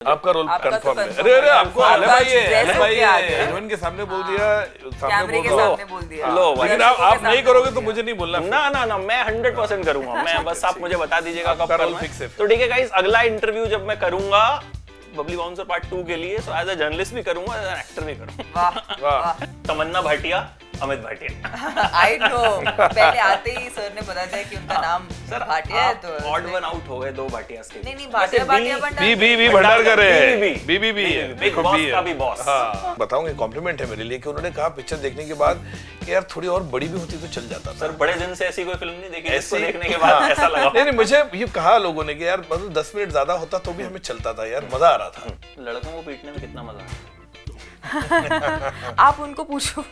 आपका रोल आपका कंफर्म तो है। confirm अरे अरे है। आपको आपका अलग है, dress अलग होके आ है, गया। हीरोइन के सामने बोल दिया, सामने कैमरे के बोल रहा हूँ। सामने बोल दिया। लो भाई। लेकिन दर्शकों आप के नहीं सामने करोगे बोल तो दिया। मुझे नहीं बोलना। ना मैं 100% करूंगा। मैं बस आप मुझे बता दीजिएगा कब आपका रोल करना है। फिक्स है। तो ठीक है गाइस, अगला इंटरव्यू जब मैं करूंगा बबली बाउंसर पार्ट 2 के लिए, तो एज अ जर्नलिस्ट भी करूंगा, एज एन एक्टर भी करूंगा। वाह वाह। वाह तमन्ना भाटिया, अमित भाटिया। आई नो, पहले आते ही सर ने बता दिया कि उनका नाम सर भाटिया है, तो ऑड वन आउट हो गए 2 भाटियास के। नहीं भाटिया भाटिया बी भंडारकर है, बी है, बिग देखो, बॉस बी है। का भी बॉस। हाँ, बताऊंगा, कॉम्प्लीमेंट है मेरे लिए कि उन्होंने कहा पिक्चर देखने के बाद कि यार थोड़ी और बड़ी भी होती तो चल जाता था। सर बड़े दिन से ऐसी कोई फिल्म नहीं देखी जिसको ऐसी- देखने के बाद ऐसा लगा। नहीं मुझे ये कहा लोगों ने कि यार मतलब 10 मिनट ज्यादा होता तो भी हमें चलता था यार, मजा आ रहा था। लड़कों को पीटने में कितना मजा आता आप उनको पूछो।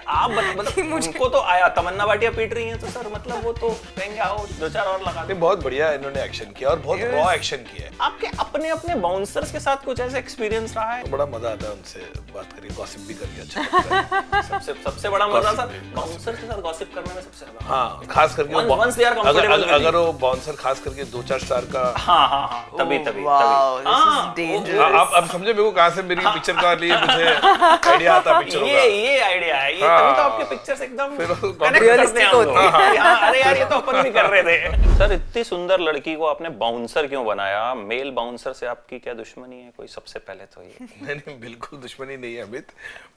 आप मतलब उनको तो आया, तमन्ना भाटिया पीट रही हैं तो सर मतलब वो तो कहेंगे आओ 2-4 और लगा दे। नहीं बहुत बढ़िया इन्होंने एक्शन किया और बहुत रॉ एक्शन किया है। आपके अपने अपने बाउंसर्स के साथ कुछ ऐसा एक्सपीरियंस रहा है? तो बड़ा मजा आता है उनसे बात करके, गॉसिप भी करके अच्छा लगता है। सबसे बड़ा मजा सर Gossip बाउंसर के साथ गॉसिप करने में सबसे ज्यादा। हाँ, खास करके Once they are comfortable with अगर वो बाउंसर खास करके 2-4 स्टार का। हाँ तभी वाओ, this is हाँ, dangerous. आप अब समझे मेरे को कहाँ से मेरी पिक्चर का लिए मुझे आइडिया आता पिक्चरों का। ये आइडिया है, ये तभी तो आपके पिक्चर्स एकदम फिर वो connect realistic करते हैं हम लोग। होती है। हाँ, अरे यार ये तो अपन भी कर रहे थे। सर इतनी सुंदर लड़की को आपने बाउंसर क्यों बनाया? मेल बाउंसर से आपकी क्या दुश्मनी है कोई? सबसे पहले तो ये नहीं बिल्कुल दुश्मनी नहीं है अमित।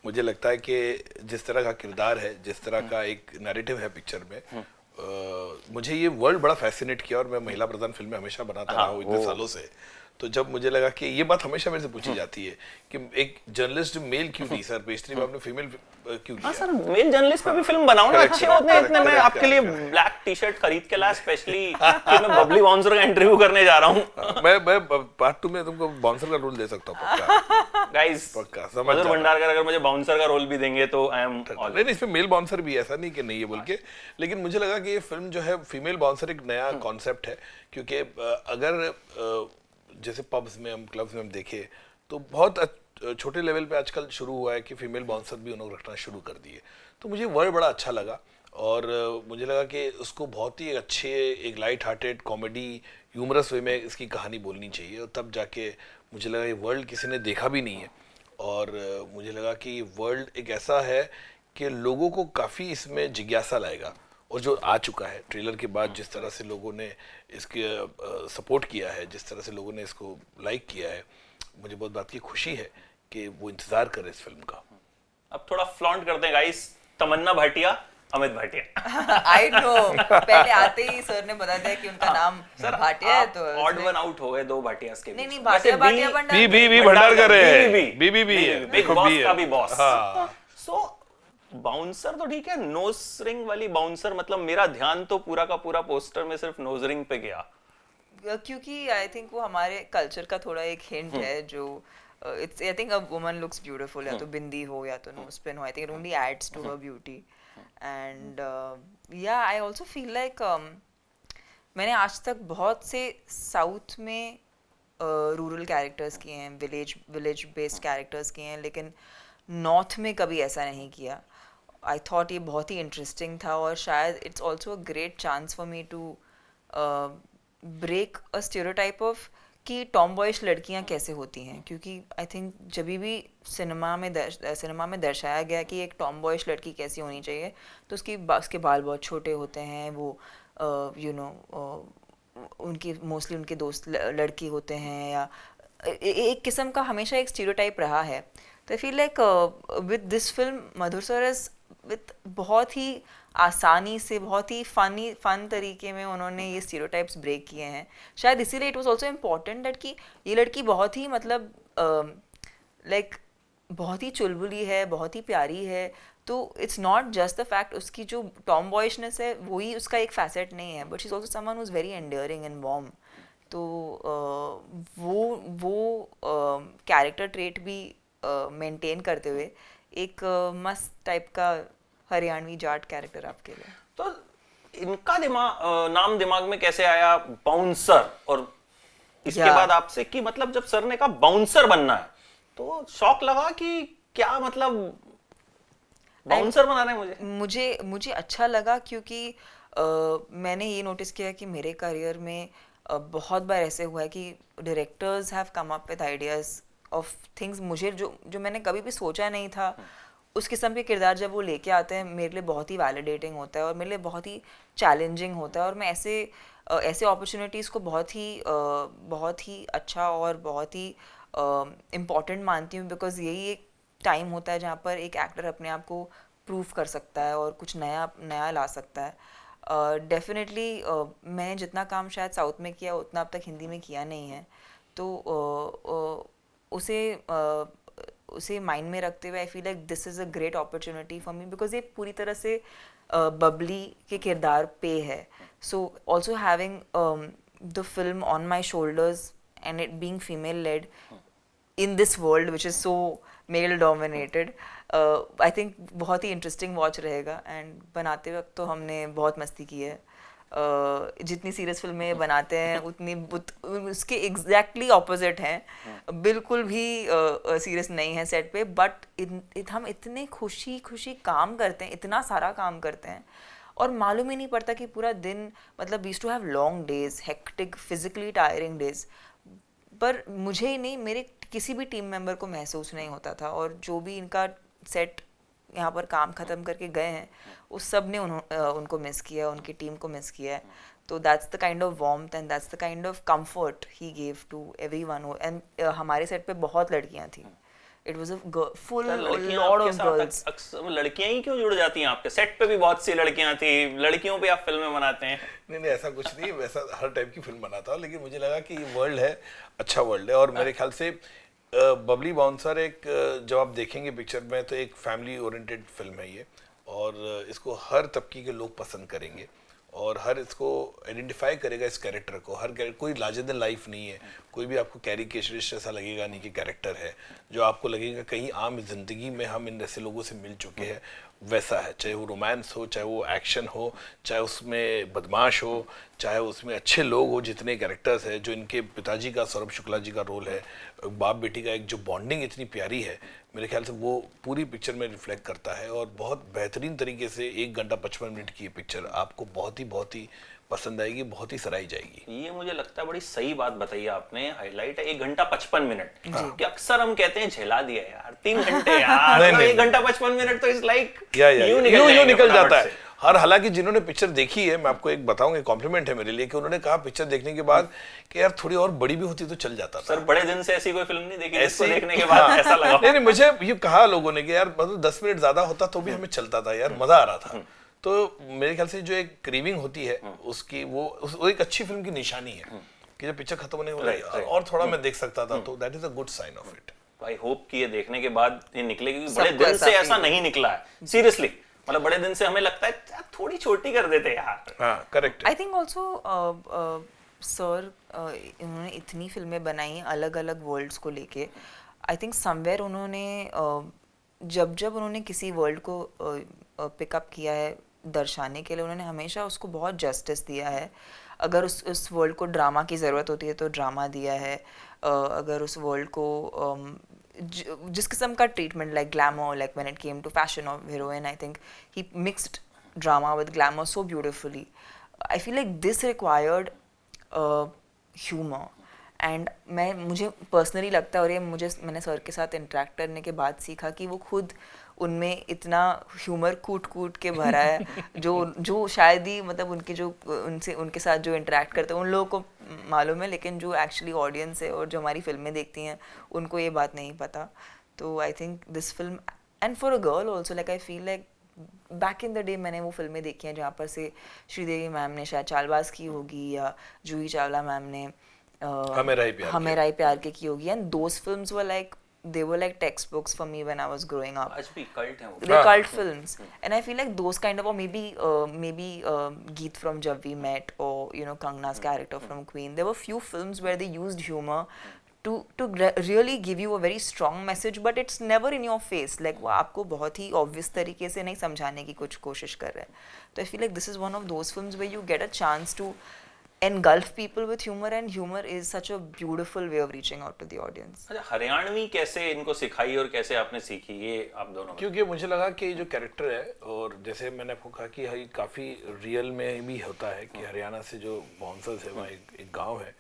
मुझे लगता है कि जिस तरह का किरदार है, जिस तरह का एक नैरेटिव है पिक्चर में, मुझे ये वर्ल्ड बड़ा फैसिनेट किया और मैं महिला प्रधान फिल्में हमेशा बनाता रहा हूँ इतने सालों से। तो जब मुझे लगा कि ये बात हमेशा मेरे से पूछी जाती है कि एक जर्नलिस्ट मेल क्यों नहीं सर, पेस्ट्री में आपने फीमेल क्यों हाँ किया? सर, मेल जर्नलिस्ट पे भी फिल्म बनाओ ना, अच्छे होते हैं इतने। मैं correct, आपके लिए correct. ब्लैक टी शर्ट खरीद के लाया स्पेशली कि मैं बबली बाउंसर का इंटरव्यू करने जा रहा हूँ। मैं पार्ट 2 में तुमको बाउंसर का रोल दे सकता हूँ पक्का। गाइस, पक्का समझ मधुर जाना। भंडारकर अगर मुझे बाउंसर का रोल भी देंगे तो आई एम ऑल। नहीं इसमें मेल बाउंसर भी है, ऐसा नहीं कि नहीं है बोल के, लेकिन मुझे लगा कि ये फिल्म जो है फीमेल बाउंसर एक नया कॉन्सेप्ट है। क्योंकि अगर जैसे पब्स में हम क्लब्स में हम देखे तो बहुत छोटे लेवल पे आजकल शुरू हुआ है कि फीमेल बाउंसर भी उन्होंने रखना शुरू कर दिए। तो मुझे वर्ड बड़ा अच्छा लगा और मुझे लगा कि उसको बहुत ही अच्छे एक light hearted comedy humorous way में इसकी कहानी बोलनी चाहिए। और तब जाके मुझे लगा ये वर्ल्ड किसी ने देखा भी नहीं है और मुझे लगा कि ये वर्ल्ड एक ऐसा है कि लोगों को काफ़ी इसमें जिज्ञासा लाएगा। और जो आ चुका है ट्रेलर के बाद, जिस तरह से लोगों ने इसके सपोर्ट किया है, जिस तरह से लोगों ने इसको लाइक किया है, मुझे बहुत बात की खुशी है कि वो इंतजार कर रहे इस फिल्म का। अब थोड़ा फ्लॉन्ट करते हैं guys, Tamannaah Bhatia, Amit Bhatia. I know, पहले आते ही सर ने बता दिया कि उनका नाम भाटिया है, तो ऑड वन आउट हो गए 2 भाटियास के। नहीं भाटिया भाटिया बी भंडारकर है, बी है, बिग देखो, बॉस बी है। का भी बॉस। हाँ। सो बाउंसर तो ठीक है, नोज रिंग वाली बाउंसर, मतलब मेरा ध्यान तो पूरा का पूरा पोस्टर में सिर्फ नोज रिंग पे गया। क्योंकि आई थिंक वो हमारे कल्चर का थोड़ा एक हिंट है जो it's I think a woman looks beautiful, या तो बिंदी हो या तो नोज पिन हो, I think it only adds to her beauty. And या आई आल्सो फील लाइक मैंने आज तक बहुत से साउथ में रूरल कैरेक्टर्स किए हैं, विलेज बेस्ड कैरेक्टर्स किए हैं, लेकिन नॉर्थ में कभी ऐसा नहीं किया। आई थॉट ये बहुत ही इंटरेस्टिंग था और शायद it's also a great chance for me to break a stereotype of कि टॉम बॉयश लड़कियां कैसे होती हैं। क्योंकि आई थिंक जब भी सिनेमा में दर्शाया गया कि एक टॉम बॉयश लड़की कैसी होनी चाहिए, तो उसके बाल बहुत छोटे होते हैं, वो उनकी मोस्टली उनके दोस्त लड़की होते हैं, या एक किस्म का हमेशा एक स्टीरियोटाइप रहा है। तो आई feel like with this film Madhur sir is with बहुत ही आसानी से, बहुत ही फन तरीके में उन्होंने ये स्टीरियोटाइप्स ब्रेक किए हैं। शायद इसीलिए it was also important that कि ये लड़की बहुत ही मतलब लाइक बहुत ही चुलबुली है, बहुत ही प्यारी है। तो it's not just the fact उसकी जो टॉम बॉयशनेस है वही उसका एक फैसेट नहीं है, but she is also someone who is very endearing and warm. तो वो कैरेक्टर ट्रेट भी मेंटेन करते हुए एक मस्त टाइप का हरियाणवी जाट कैरेक्टर आपके लिए। तो इनका नाम दिमाग में कैसे आया बाउंसर? और इसके बाद आपसे कि मतलब जब सर ने कहा बाउंसर बनना है तो शौक लगा कि क्या मतलब बाउंसर बनाना है मुझे अच्छा लगा, क्योंकि मैंने ये नोटिस किया कि मेरे करियर में बहुत बार ऐसे हुआ है कि directors have come up with ideas of things मुझे जो मैंने कभी भी सोचा नहीं था, उस किस्म के किरदार जब वो लेके आते हैं मेरे लिए बहुत ही वैलिडेटिंग होता है और मेरे लिए बहुत ही चैलेंजिंग होता है, और मैं ऐसे अपॉर्चुनिटीज़ को बहुत ही अच्छा और बहुत ही इम्पॉर्टेंट मानती हूँ, बिकॉज यही एक टाइम होता है जहाँ पर एक एक्टर अपने आप को प्रूव कर सकता है और कुछ नया ला सकता है। डेफिनेटली मैंने जितना काम शायद साउथ में किया उतना अब तक हिंदी में किया नहीं है, तो उसे माइंड में रखते हुए I feel like this is a great opportunity for me, because ये पूरी तरह से बबली के किरदार पे है. So also having the film on my shoulders and it being female led in this world which is so male dominated, I think बहुत ही interesting watch रहेगा. एंड बनाते वक्त तो हमने बहुत मस्ती की है. जितनी सीरियस फिल्में बनाते हैं उतनी उसके एग्जैक्टली ऑपोजिट हैं, बिल्कुल भी सीरियस नहीं है सेट पे, बट हम इतने खुशी काम करते हैं, इतना सारा काम करते हैं और मालूम ही नहीं पड़ता कि पूरा दिन, मतलब we used to have long days, hectic physically tiring days, पर मुझे ही नहीं, मेरे किसी भी टीम मेंबर को महसूस नहीं होता था. और जो भी इनका सेट यहाँ पर काम ख़त्म करके गए हैं उस सब ने उनको मिस किया, उनकी टीम को मिस किया है. तो that's the kind of warmth and that's the kind of comfort he gave to everyone. And हमारे सेट पे बहुत लड़कियाँ थी. It was a full lot of girls. लड़कियां ही क्यों जुड़ जाती हैं आपके सेट पे? भी बहुत सी लड़कियां थी, लड़कियों पे आप फिल्में बनाते हैं. नहीं ऐसा कुछ नहीं, वैसा हर टाइप की फिल्म बनाता हूँ, लेकिन मुझे लगा कि ये वर्ल्ड है, अच्छा वर्ल्ड है. और मेरे ख्याल से बबली बाउंसर एक, जब आप देखेंगे पिक्चर में तो एक फैमिली ओरिएंटेड फिल्म है ये, और इसको हर तबके के लोग पसंद करेंगे और हर इसको आइडेंटिफाई करेगा इस कैरेक्टर को. हर कैरेक्टर कोई लार्जर देन लाइफ नहीं है, कोई भी आपको कैरिकेचरिस्ट ऐसा लगेगा नहीं कि कैरेक्टर है जो आपको लगेगा कहीं आम जिंदगी में हम इन जैसे लोगों से मिल चुके हैं, वैसा है. चाहे वो रोमांस हो, चाहे वो एक्शन हो, चाहे उसमें बदमाश हो, चाहे उसमें अच्छे लोग हो. जितने कैरेक्टर्स हैं, जो इनके पिताजी का, सौरभ शुक्ला जी का रोल है, बाप बेटी का एक जो बॉन्डिंग इतनी प्यारी है, मेरे ख्याल से वो पूरी पिक्चर में रिफ्लेक्ट करता है. और बहुत बेहतरीन तरीके से 1 घंटा 55 मिनट की ये पिक्चर आपको बहुत ही पसंद आएगी, बहुत ही सराही जाएगी. ये मुझे लगता है बड़ी सही बात बताई आपने. हाईलाइट है 1 घंटा 55 मिनट, कि अक्सर हम कहते हैं झेला दिया यार 3 घंटे यार. 1 घंटा 55 मिनट तो इज लाइक यूं निकल जाता है. और हालांकि जिन्होंने पिक्चर देखी है, मैं आपको एक बताऊंगा, कॉम्प्लीमेंट है मेरे लिए कि उन्होंने कहा पिक्चर देखने के बाद कि यार थोड़ी और बड़ी भी होती तो चल जाता था. सर बड़े दिन से ऐसी कोई फिल्म नहीं देखी जिसको देखने के बाद ऐसा लगा. नहीं, मुझे ये कहा लोगों ने कि यार मतलब 10 मिनट ज्यादा होता तो भी हमें चलता था यार, मजा आ रहा था. तो मेरे ख्याल से जो एक क्रेविंग होती है उसकी, वो एक अच्छी फिल्म की निशानी है कि जब पिक्चर खत्म होने वाली और थोड़ा मैं देख सकता था, तो that is a good sign of it. I hope कि ये देखने के बाद ये निकलेगी. बड़े दिन से ऐसा नहीं निकला है सीरियसली. मतलब बड़े दिन से हमें लगता है थोड़ी छोटी कर देते यार. हाँ, correct. I think also sir इन्होंने इतनी फिल्में बनाई अलग अलग वर्ल्ड्स को लेके. आई थिंक समवेयर उन्होंने जब उन्होंने किसी वर्ल्ड को पिकअप किया है दर्शाने के लिए, उन्होंने हमेशा उसको बहुत जस्टिस दिया है. अगर उस वर्ल्ड को ड्रामा की ज़रूरत होती है तो ड्रामा दिया है. अगर उस वर्ल्ड को जिस किस्म का treatment, like glamour, like when it came to fashion of heroine, I think he mixed drama with glamour so beautifully. I feel like this required humour. And मुझे पर्सनली लगता है, और ये मैंने सर के साथ इंटरेक्ट करने के बाद सीखा कि वो खुद उनमें इतना ह्यूमर कूट के भरा है जो शायद ही, मतलब उनके साथ जो इंटरेक्ट करते हैं उन लोगों को मालूम है, लेकिन जो एक्चुअली ऑडियंस है और जो हमारी फिल्में देखती हैं उनको ये बात नहीं पता. तो I think this film, and for a girl also, like I feel like back in the day मैंने वो फिल्में देखी हैं जहाँ पर से श्रीदेवी मैम ने शायद चालबाज की होगी, या जूही चावला मैम ने हमें राय प्यार के की होगी. And those films were like, they were like textbooks for me when I was growing up. आज भी cult हैं वो. They're cult films, and I feel like those kind of, or maybe Geet from Jab We Met, or you know Kangna's character from Queen. There were few films where they used humor to really give you a very strong message, but it's never in your face. Like वो आपको बहुत ही obvious तरीके से नहीं समझाने की कुछ कोशिश कर रहे हैं. तो I feel like this is one of those films where you get a chance to engulf people with humor, and humor is such a beautiful way of reaching out to the audience. अच्छा, हरियाणवी कैसे इनको सिखाई और कैसे आपने सीखी, ये आप दोनों में? क्योंकि मुझे लगा कि जो कैरेक्टर है, और जैसे मैंने आपको कहा कि ये काफ़ी रियल में भी होता है कि हरियाणा से जो बाउंसर्स है, वहाँ एक गांव है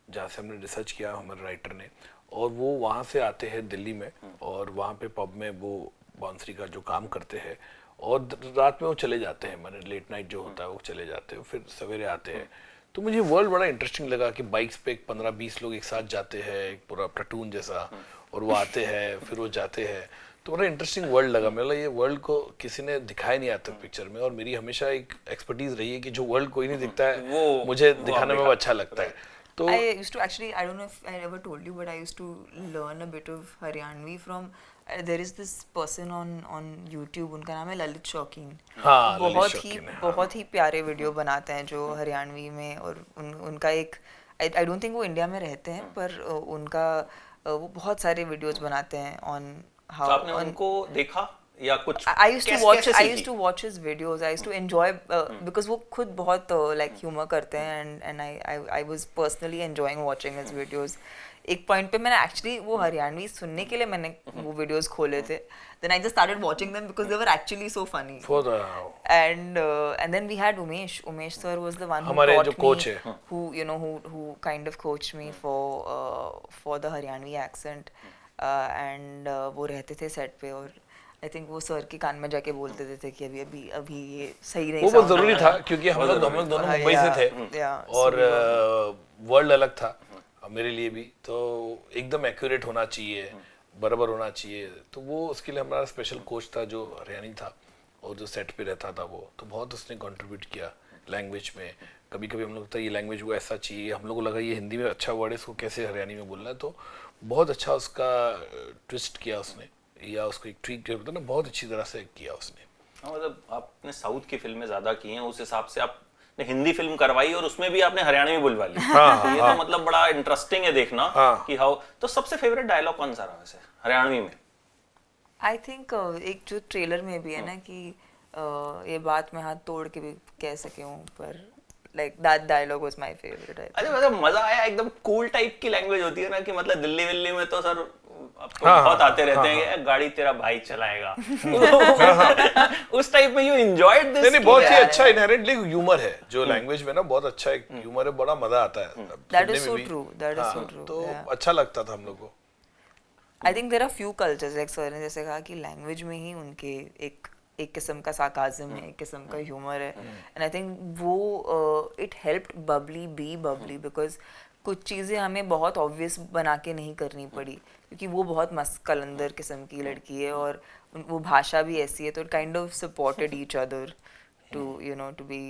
जहाँ से हमने रिसर्च किया हमारे राइटर ने, और वो वहाँ से आते हैं दिल्ली में, और वहाँ पे पब में वो बाउंसरी का जो काम करते हैं, और रात में वो चले जाते हैं, मैंने लेट नाइट जो होता है वो चले जाते हैं, फिर सवेरे आते हैं। तो मुझे वर्ल्ड बड़ा इंटरेस्टिंग लगा कि बाइक्स पे 15-20 लोग एक साथ जाते हैं, एक पूरा प्लाटून जैसा, और वो आते हैं फिर वो जाते हैं। तो बड़ा इंटरेस्टिंग वर्ल्ड लगा मेरा, ये वर्ल्ड को किसी ने दिखाया नहीं आज तक पिक्चर में, और मेरी हमेशा एक एक्सपर्टीज रही है कि जो वर्ल्ड कोई नहीं दिखता है वो मुझे दिखाने में वो अच्छा लगता है। तो I used to actually, I don't know if I ever told you, but I used to learn a bit of Haryanvi from, there is this person on YouTube, उनका नाम है ललित शौकीन। हाँ, ललित शौकीन है, हाँ। बहुत ही प्यारे वीडियो बनाते हैं जो हरियाणवी में, और उनका एक, I don't think वो इंडिया में रहते हैं, पर उनका वो बहुत सारे वीडियोस बनाते हैं on how, तो आपने उनको देखा या कुछ? I used to watch his videos. I used to enjoy because वो खुद बहुत like humor करते हैं, and I was personally enjoying watching his videos. एक point पे मैंने actually वो हरियाणवी सुनने के लिए मैंने वो videos खोले थे. Then I just started watching them because they were actually so funny. for the And then we had Umesh. Umesh sir was the one who हमारे taught जो coach है, who you know who kind of coached me for the Haryanvi accent. And वो रहते थे set पे, और आई think वो sir के कान में जाके बोलते थे कि अभी ये सही नहीं, वो बहुत जरूरी था क्योंकि हम लोग दोनों मुंबई से थे, और वर्ल्ड अलग था मेरे लिए भी, तो एकदम एक्यूरेट होना चाहिए, बराबर होना चाहिए। तो वो उसके लिए हमारा स्पेशल कोच था जो हरियाणी था, और जो सेट पे रहता था वो, तो बहुत उसने कंट्रीब्यूट किया लैंग्वेज में। कभी कभी हम लोग था ये लैंग्वेज को ऐसा चाहिए, हम लोग को लगा ये हिंदी में अच्छा वर्ड है, इसको कैसे हरियाणी में बोलना है, तो बहुत अच्छा उसका ट्विस्ट किया उसने, या उसको एक ट्वीक किया, ना बहुत अच्छी तरह से किया उसने। हाँ, मतलब आपने साउथ की फिल्में ज्यादा की हैं, उस हिसाब से आपने हिंदी फिल्म करवाई और उसमें भी आपने हरियाणवी बुलवा ली। तो ये तो मतलब बड़ा इंटरेस्टिंग है देखना कि हाउ। तो सबसे फेवरेट डायलॉग कौन सा रहा वैसे हरियाणवी में? आई थिंक एक जो ट्रेलर में भी है ना कि ये बात मैं हाथ तोड़ के भी कह सके हूँ, पर like that dialogue was my favorite. अरे मतलब मजा आया, एकदम कूल टाइप की लैंग्वेज होती है ना, कि मतलब दिल्ली विल्ली में तो सर आपको बहुत आते रहते हैं, गाड़ी तेरा भाई चलाएगा, उस टाइप में। You enjoyed this? नहीं, बहुत ही अच्छा इनहेरेंटली ह्यूमर है जो लैंग्वेज में ना, बहुत अच्छा एक ह्यूमर है, बड़ा मजा आता है। That is so true. That is so true. तो अच्छा लगता था हम लोग को। I think there are few cultures, like sir ने जैसे कहा कि लैंग्वेज में ही उनके एक किस्म का सार्काज्म है, एक किस्म का ह्यूमर है, एंड आई थिंक वो it helped Babli be bubbly, because कुछ चीज़ें हमें बहुत ऑब्वियस बना के नहीं करनी पड़ी, क्योंकि वो बहुत मस्त कलंदर किस्म की लड़की है, और वो भाषा भी ऐसी है, तो it kind of supported each other to you know to be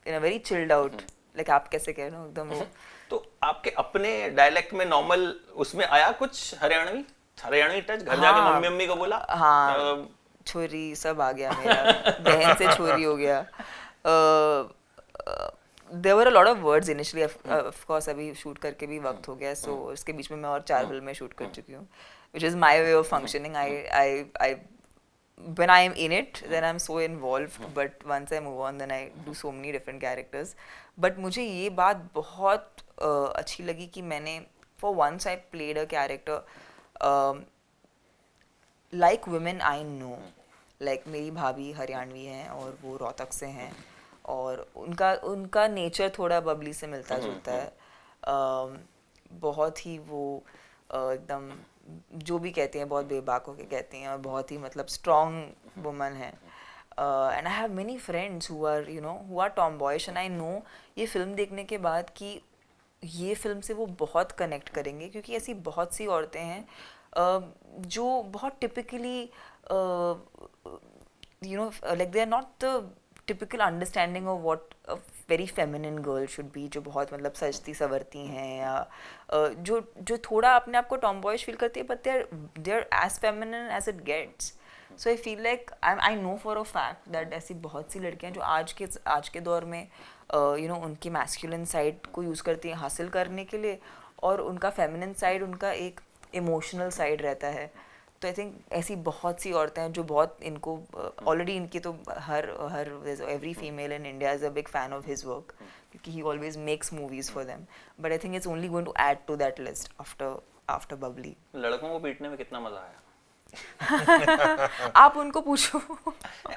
in a very chilled out, like आप कैसे कह रहे हो एकदम वो। तो आपके अपने डायलेक्ट में नॉर्मल उसमें आया कुछ हरियाणवी टच? घर जाके मम्मी मम्मी को बोला? हाँ, छोरी सब आ गया मेरा, बहन से छोरी हो गया। there were a lot of words initially, of course अभी शूट करके भी वक्त हो गया, so उसके बीच में मैं और 4 फिल्में शूट कर चुकी हूँ, which is my way of functioning. I when I am in it then I'm so involved, but once I move on then I do so many different characters. But मुझे ये बात बहुत अच्छी लगी कि मैंने for once I played a character like women I know, like मेरी भाभी हरियाणवी हैं और वो रोहतक से हैं, और उनका नेचर थोड़ा बबली से मिलता जुलता है, बहुत ही वो एकदम जो भी कहती हैं बहुत बेबाक होके कहती हैं, और बहुत ही मतलब स्ट्रॉन्ग वुमन है। And I have many friends who are you know who are tomboyish, and I know ये फिल्म देखने के बाद कि ये फिल्म से वो बहुत कनेक्ट करेंगे, क्योंकि ऐसी बहुत सी औरतें हैं जो बहुत typically you know like they are not the typical understanding of what a very feminine girl should be, जो बहुत मतलब सजती सवरती हैं, या जो थोड़ा अपने आप को tomboyish feel करती है, but they are as feminine as it gets. So I feel like I know for a fact that ऐसी बहुत सी लड़कियां जो आज के दौर में you know उनकी masculine side को use करती हैं हासिल करने के लिए, और उनका feminine side उनका एक emotional side रहता है, तो आई थिंक ऐसी बहुत सी औरतें हैं जो बहुत इनको ऑलरेडी इनकी तो हर every female in India is a big fan of his work क्योंकि he always makes movies for them but I think it's only going to add to that list after Babli. लड़कों को पीटने में कितना मजा आया? आप उनको पूछो.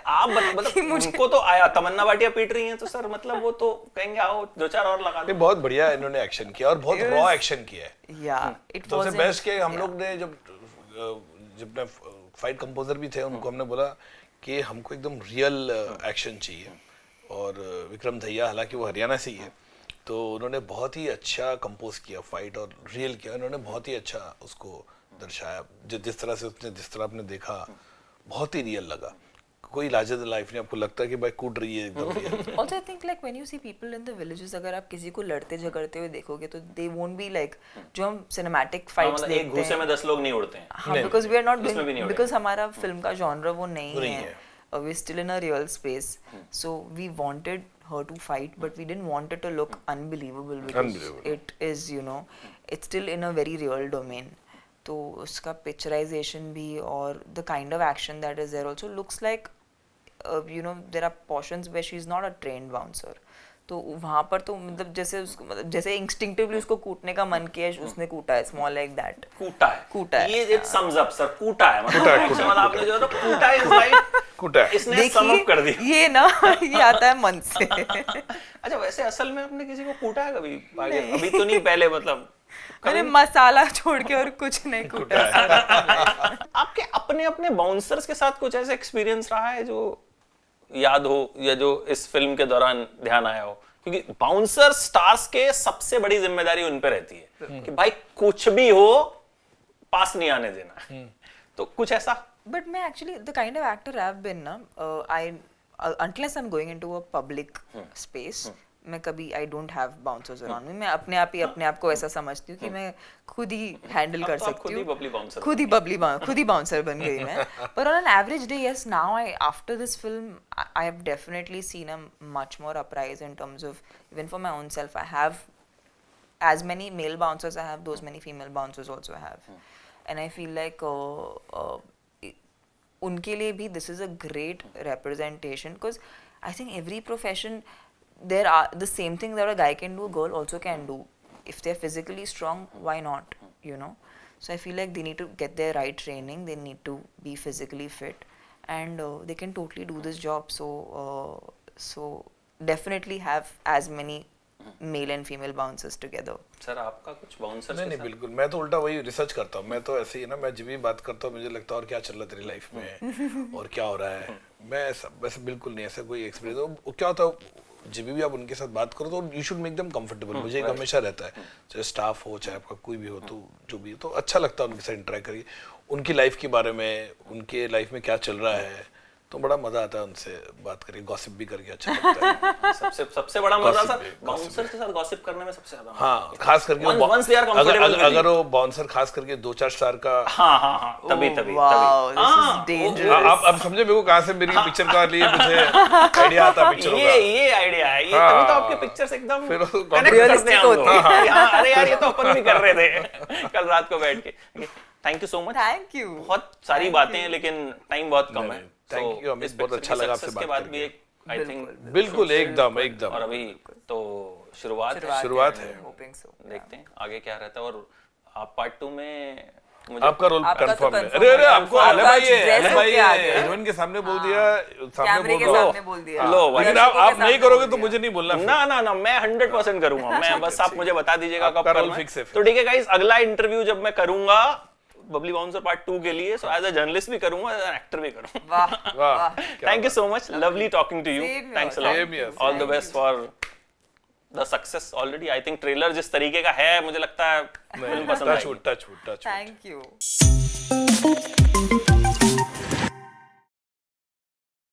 आप मतलब उनको तो आया, तमन्ना भाटिया पीट रही हैं तो सर मतलब वो तो कहेंगे आओ 2-4 और लगा दो. बहुत बढ़िया इन्होंने एक्शन किया और बहुत रॉ एक्शन किया है. Yeah, it सबसे wasn't- बेस्ट के हम yeah. लोग ने जब फाइट कंपोजर भी थे उनको हमने बोला कि हमको एकदम रियल एक्शन चाहिए और विक्रम दहिया हालांकि वो हरियाणा से ही है तो उन्होंने बहुत ही अच्छा कंपोज किया फाइट और रियल किया. उन्होंने बहुत ही अच्छा उसको दर्शाया जिस तरह से उसने जिस तरह आपने देखा बहुत ही रियल लगा. कोई लार्जर देन लाइफ नहीं आपको लगता है कि भाई कूद रही है एकदम real. Also, I think like when you see people in the villages, अगर आप किसी को लड़ते झगड़ते हुए देखोगे तो they won't be like जो हम cinematic fights मतलब एक देखते घूसे हैं. में 10 लोग नहीं उड़ते हैं. हाँ, because we are not इसमें भी नहीं doing उड़ेंगे. because हमारा फिल्म का genre वो नहीं नहीं है. है. We're still in a real space. So we wanted her to fight, but we didn't want it to look unbelievable because Unbelievable. it is, you know, it's still in a very real domain. तो उसका picturisation भी और the kind of action that is there also looks like you know there are portions where she is not a trained bouncer. तो वहाँ पर तो मतलब जैसे उसको मतलब जैसे इंस्टिंक्टिवली उसको कूटने का मन किया उसने कूटा है स्मॉल लाइक दैट. कूटा है. ये इट सम्स अप सर. कूटा है कूटा है, मतलब आपने जो ना कूटा इज लाइक कूटा है. इसने सम अप कर दिया. ये ना ये आता है मन से. अच्छा वैसे असल में आपने किसी को कूटा है कभी आगे? अभी तो नहीं पहले मतलब मैंने मसाला छोड़ के और कुछ नहीं कूटा. आपके अपने अपने बाउंसर्स के साथ कुछ ऐसा एक्सपीरियंस रहा है जो याद हो या जो इस फिल्म के दौरान ध्यान आया हो? क्योंकि बाउंसर स्टार्स के सबसे बड़ी जिम्मेदारी उन पे रहती है कि भाई कुछ भी हो पास नहीं आने देना. तो कुछ ऐसा? But मैं actually the kind of actor I've been ना unless I'm going into a public space मैं कभी I don't have bouncers around me. मैं अपने आप को ऐसा समझती हूँ कि मैं खुद ही हैंडल कर सकती खुद हूँ. ही बबली बाउंसर. खुद ही बाउंसर बन गई मैं. But on an average day, yes, now after this film, I have definitely seen a much more uprise in terms of even for my own self. I have as many male bouncers I have, those many female bouncers also I have, and I feel like उनके लिए भी this is a great representation because I think every profession there are the same thing that a guy can do, a girl also can do. If they're physically strong, why not? You know. So I feel like they need to get their right training. They need to be physically fit, and they can totally do this job. So definitely have as many male and female bouncers together. Sir आपका कुछ bouncer? नहीं बिल्कुल. मैं तो उल्टा वही research करता हूँ. मैं तो ऐसे ही ना मैं जब भी बात करता हूँ मुझे लगता है और क्या चल रहा है तेरी लाइफ में और क्या हो रहा है. मैं वैसे बिल्कुल नहीं ऐसा कोई एक्सपीरियंस. क्या होता है जब भी आप उनके साथ बात करो तो you should make them comfortable. मुझे एक हमेशा रहता है चाहे स्टाफ हो चाहे आपका कोई भी हो तो जो भी तो अच्छा लगता है उनके साथ इंटरेक्ट करिए. उनकी लाइफ के बारे में उनके लाइफ में क्या चल रहा है तो बड़ा मजा आता है उनसे बात करके. गॉसिप भी करके अच्छा लगता है. सबसे बड़ा मजा सर बाउंसर के साथ गॉसिप करने में सबसे ज्यादा. हाँ खास करके once they are comfortable with अगर वो बाउंसर खास करके 2-4 स्टार का. हाँ तभी Wow, this is dangerous. आप समझे मेरे को कहाँ से मेरी पिक्चर का लिए मुझे आइडिया आता पिक्चर का. ये आइडिया है. ये तभी तो आपके पिक्चर्स एकदम फिर realistic होते हैं. अरे यार ये तो अपन भी कर रहे थे कल रात को बैठ के. Thank you so much. Thank you. बहुत सारी बातें हैं लेकिन टाइम बहुत कम है. Thank you Amit. बहुत अच्छा लगा आपसे बात करके. आई थिंक बिल्कुल एकदम और अभी तो शुरुआत है. Hoping so. देखते हैं आगे क्या रहता है. और आप पार्ट 2 में आपका रोल आपका तो कंफर्म है. confirm अरे है. आपको आपका अले भाई dress अले भाई होके आ गया. हीरोइन के सामने बोल दिया कैमरे के बोल सामने बोल दिया. लो भाई. लेकिन आप नहीं करोगे तो मुझे नहीं बोलना. ना मैं 100% करूंगा. मैं बस आप मुझे बता दीजिएगा कब आपका रोल करना है. फिक्स है फिर. तो ठीक है गाइस अगला इंटरव्यू जब मैं करूंगा बबली बाउंसर पार्ट 2 के लिए सो एज अ जर्नलिस्ट भी करूंगा एज एन एक्टर भी करूंगा. वाह. Thank you so much. Lovely talking to you. Same here. Thanks a Same here. Lot. All the best for the success. Already I think trailer जिस तरीके का है मुझे लगता है फिल्म पसंद आएगी. Touch wood. Thank you.